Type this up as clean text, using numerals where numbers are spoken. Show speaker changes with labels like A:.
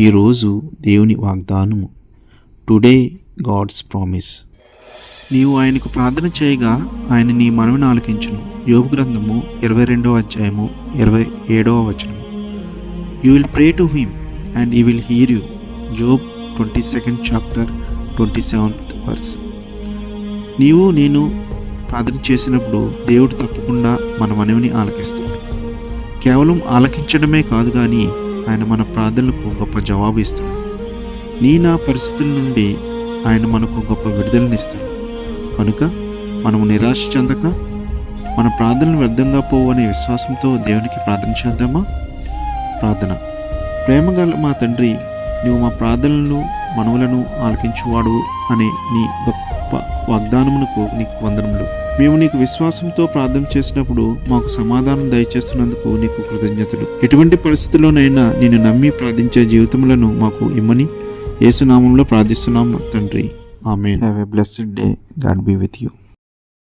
A: ఈరోజు దేవుని వాగ్దానము. Today God's promise. నీవు ఆయనకు ప్రార్థన చేయగా ఆయన నీ మనవిని ఆలకించును. యోబు గ్రంథము 22వ అధ్యాయము 27వ వచనము. You will pray to him and he will hear you. Job 22nd chapter 27th verse. నీవు నేను ప్రార్థన చేసినప్పుడు దేవుడు తప్పకుండా మన మనవిని ఆలకిస్తాడు. కేవలం ఆలకించడమే కాదు కానీ ఆయన మన ప్రార్థనలకు గొప్ప జవాబు ఇస్తాడు. నా పరిస్థితుల నుండి ఆయన మనకు గొప్ప విడుదలనిస్తాడు. కనుక మనము నిరాశ చెందక మన ప్రార్థనలు వ్యర్థంగా పోవు అనే విశ్వాసంతో దేవునికి ప్రార్థన చేద్దామా? ప్రార్థన. ప్రేమగల మా తండ్రి, నీవు మా ప్రార్థనలను మనవులను ఆలకించువాడు అనే నీ గొప్ప వాగ్దానమునకు నీకు వందనములు. మేము నీకు విశ్వాసంతో ప్రార్థన చేసినప్పుడు మాకు సమాధానం దయచేస్తున్నందుకు నీకు కృతజ్ఞతలు. ఎటువంటి పరిస్థితుల్లోనైనా నిన్ను నమ్మి ప్రార్థించే జీవితములను మాకు ఇమ్మని యేసు నామములో ప్రార్థిస్తున్నాము తండ్రి. ఆమేన్. Have a blessed day. God be with you.